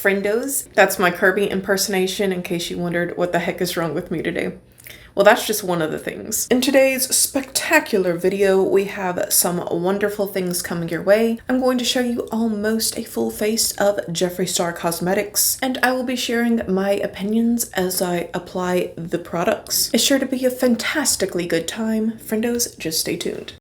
Friendos. That's my Kirby impersonation in case you wondered what the heck is wrong with me today. Well, that's just one of the things. In today's spectacular video, we have some wonderful things coming your way. I'm going to show you almost a full face of Jeffree Star Cosmetics, and I will be sharing my opinions as I apply the products. It's sure to be a fantastically good time. Friendos, just stay tuned.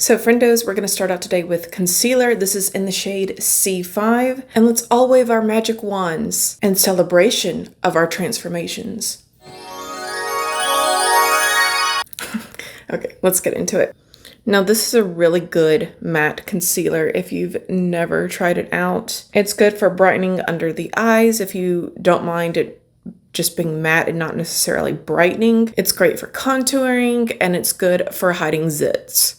So Friendos, we're going to start out today with concealer. This is in the shade C5. And let's all wave our magic wands in celebration of our transformations. Okay, let's get into it. Now this is a really good matte concealer if you've never tried it out. It's good for brightening under the eyes if you don't mind it just being matte and not necessarily brightening. It's great for contouring and it's good for hiding zits.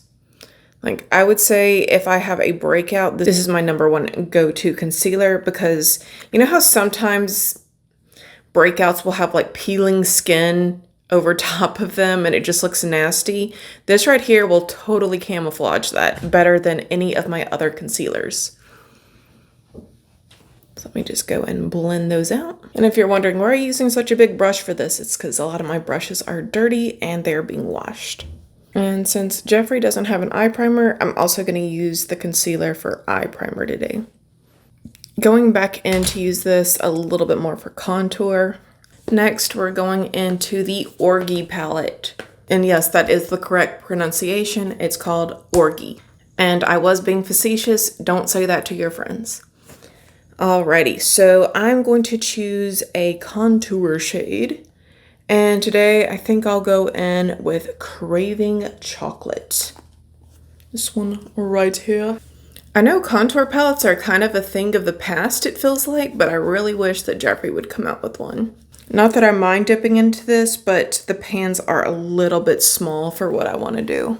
Like, I would say if I have a breakout, this is my number one go-to concealer because you know how sometimes breakouts will have like peeling skin over top of them and it just looks nasty? This right here will totally camouflage that better than any of my other concealers. So let me just go and blend those out. And if you're wondering why I'm using such a big brush for this, it's because a lot of my brushes are dirty and they're being washed. And since Jeffree doesn't have an eye primer, I'm also going to use the concealer for eye primer today. Going back in to use this a little bit more for contour. Next, we're going into the Orgy palette. And yes, that is the correct pronunciation. It's called Orgy. And I was being facetious. Don't say that to your friends. Alrighty, so I'm going to choose a contour shade. And today, I think I'll go in with Craving Chocolate. This one right here. I know contour palettes are kind of a thing of the past, it feels like, but I really wish that Jeffree would come out with one. Not that I mind dipping into this, but the pans are a little bit small for what I want to do.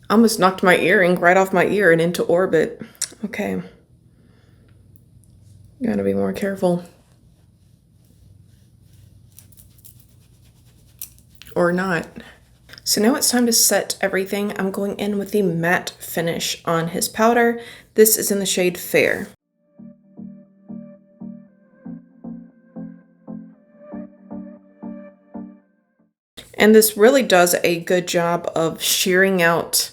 I almost knocked my earring right off my ear and into orbit. Okay. Gotta be more careful. Or not. So now it's time to set everything. I'm going in with the matte finish on his powder. This is in the shade Fair. And this really does a good job of shearing out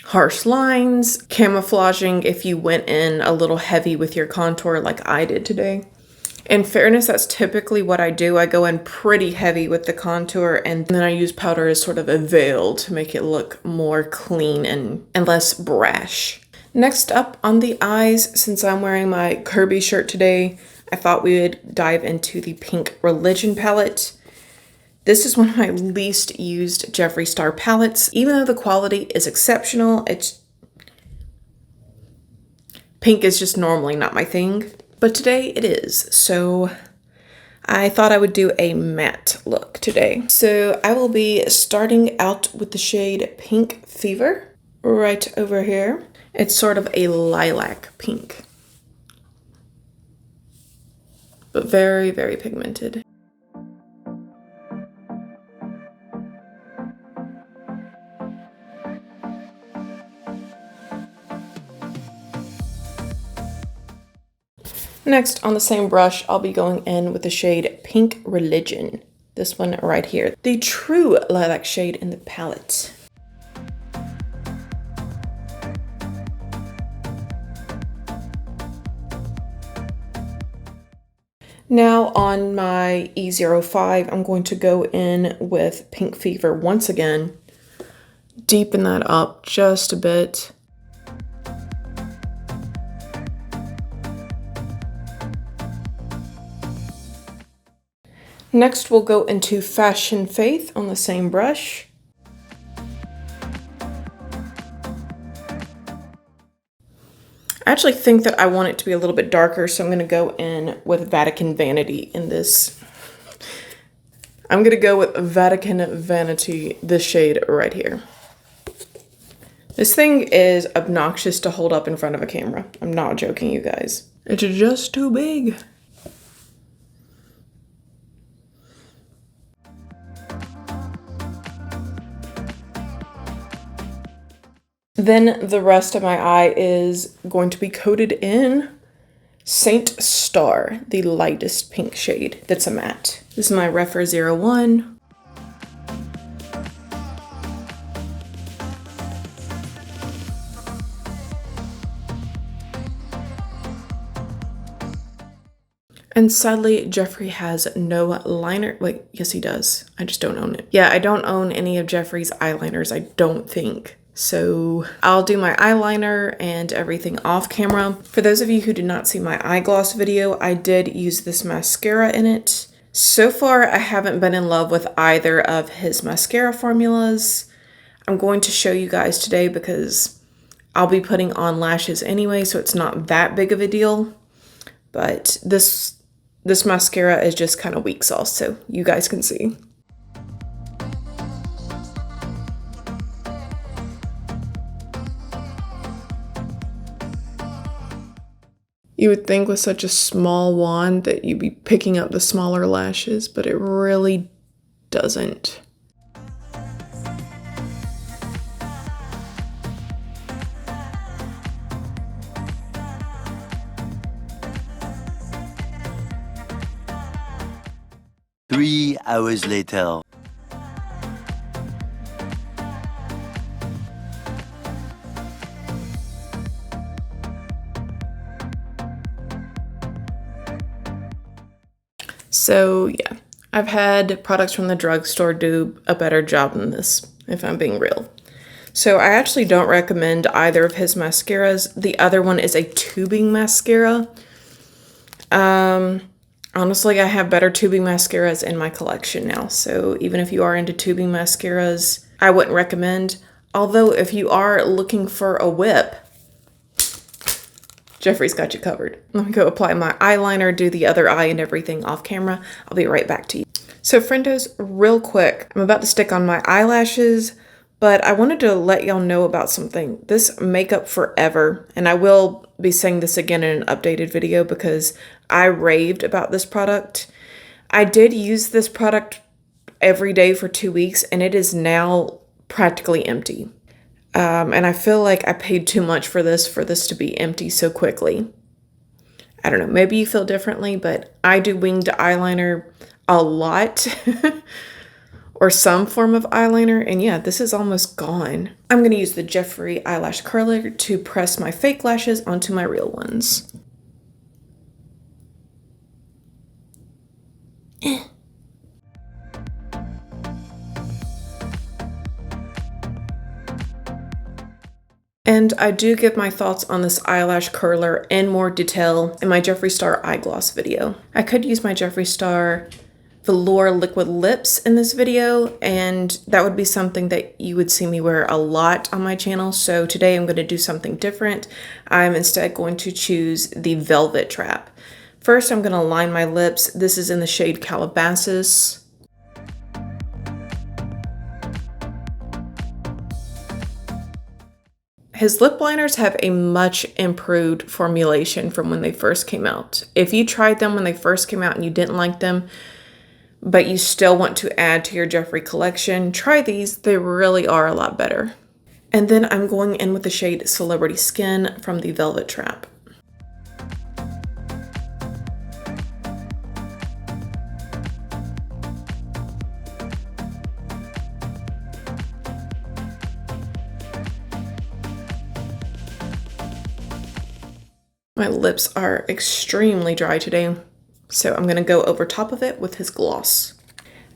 harsh lines, camouflaging if you went in a little heavy with your contour like I did today. In fairness, that's typically what I do. I go in pretty heavy with the contour and then I use powder as sort of a veil to make it look more clean and less brash. Next up on the eyes, since I'm wearing my Kirby shirt today, I thought we would dive into the Pink Religion palette. This is one of my least used Jeffree Star palettes. Even though the quality is exceptional, pink is just normally not my thing. But today it is, so I thought I would do a matte look today. So I will be starting out with the shade Pink Fever right over here. It's sort of a lilac pink, but very, very pigmented. Next, on the same brush, I'll be going in with the shade Pink Religion. This one right here. The true lilac shade in the palette. Now on my E05, I'm going to go in with Pink Fever once again. Deepen that up just a bit. Next, we'll go into Fashion Faith on the same brush. I actually think that I want it to be a little bit darker, so I'm going to go in with Vatican Vanity in this. I'm going to go with Vatican Vanity, this shade right here. This thing is obnoxious to hold up in front of a camera. I'm not joking, you guys. It's just too big. Then the rest of my eye is going to be coated in Saint Star, the lightest pink shade that's a matte. This is my Refer 01. And sadly, Jeffree has no liner. Wait, yes he does. I just don't own it. Yeah, I don't own any of Jeffree's eyeliners, I don't think. So I'll do my eyeliner and everything off camera. For those of you who did not see my eye gloss video, I did use this mascara in it. So far, I haven't been in love with either of his mascara formulas. I'm going to show you guys today because I'll be putting on lashes anyway, so it's not that big of a deal. But this mascara is just kind of weak sauce, so you guys can see. You would think with such a small wand that you'd be picking up the smaller lashes, but it really doesn't. Three hours later. So yeah, I've had products from the drugstore do a better job than this, if I'm being real. So I actually don't recommend either of his mascaras. The other one is a tubing mascara. Honestly, I have better tubing mascaras in my collection now. So even if you are into tubing mascaras, I wouldn't recommend. Although if you are looking for a whip, Jeffree's got you covered. Let me go apply my eyeliner, do the other eye and everything off camera. I'll be right back to you. So Friendos, real quick, I'm about to stick on my eyelashes, but I wanted to let y'all know about something. This Makeup Forever, and I will be saying this again in an updated video because I raved about this product. I did use this product every day for 2 weeks, and it is now practically empty. And I feel like I paid too much for this to be empty so quickly. I don't know, maybe you feel differently, but I do winged eyeliner a lot. Or some form of eyeliner, and yeah, this is almost gone. I'm gonna use the Jeffree eyelash curler to press my fake lashes onto my real ones. And I do give my thoughts on this eyelash curler in more detail in my Jeffree Star eye gloss video. I could use my Jeffree Star Velour liquid lips in this video, and that would be something that you would see me wear a lot on my channel. So today I'm going to do something different. I'm instead going to choose the Velvet Trap. First, I'm going to line my lips. This is in the shade Calabasas. His lip liners have a much improved formulation from when they first came out. If you tried them when they first came out and you didn't like them, but you still want to add to your Jeffree collection, try these. They really are a lot better. And then I'm going in with the shade Celebrity Skin from the Velvet Trap. My lips are extremely dry today, so I'm going to go over top of it with his gloss.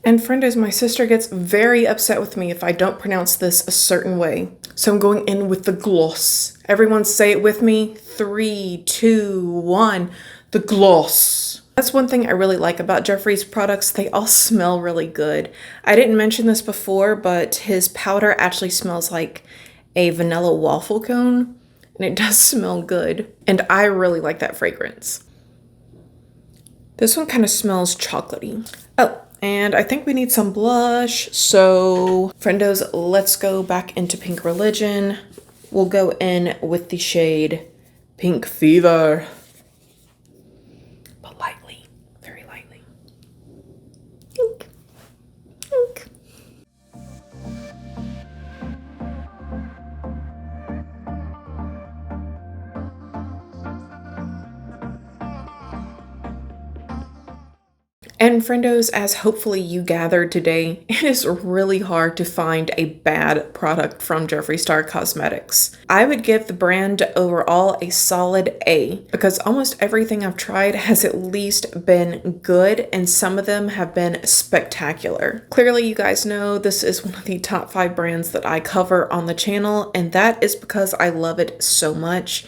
And Friendos, my sister gets very upset with me if I don't pronounce this a certain way. So I'm going in with the gloss. Everyone say it with me. 3, 2, 1. The gloss. That's one thing I really like about Jeffree's products. They all smell really good. I didn't mention this before, but his powder actually smells like a vanilla waffle cone. And it does smell good. And I really like that fragrance. This one kind of smells chocolatey. Oh, and I think we need some blush. So, Friendos, let's go back into Pink Religion. We'll go in with the shade Pink Fever. But lightly, very lightly. Pink. Pink. And friendos, as hopefully you gathered today, it is really hard to find a bad product from Jeffree Star Cosmetics. I would give the brand overall a solid A because almost everything I've tried has at least been good and some of them have been spectacular. Clearly, you guys know this is one of the top 5 brands that I cover on the channel, and that is because I love it so much.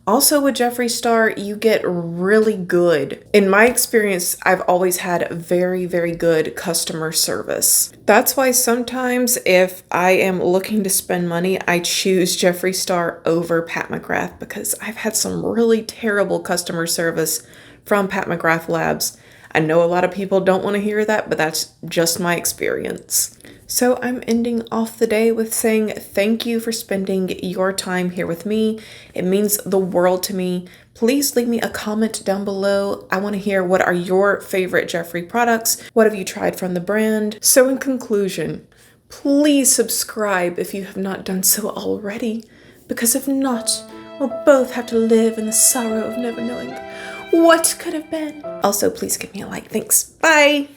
Also with Jeffree Star, you get really good. In my experience, I've always had very, very good customer service. That's why sometimes if I am looking to spend money, I choose Jeffree Star over Pat McGrath because I've had some really terrible customer service from Pat McGrath Labs. I know a lot of people don't want to hear that, but that's just my experience. So I'm ending off the day with saying thank you for spending your time here with me. It means the world to me. Please leave me a comment down below. I want to hear what are your favorite Jeffree products. What have you tried from the brand? So in conclusion, please subscribe if you have not done so already, because if not, we'll both have to live in the sorrow of never knowing what could have been. Also, please give me a like. Thanks. Bye.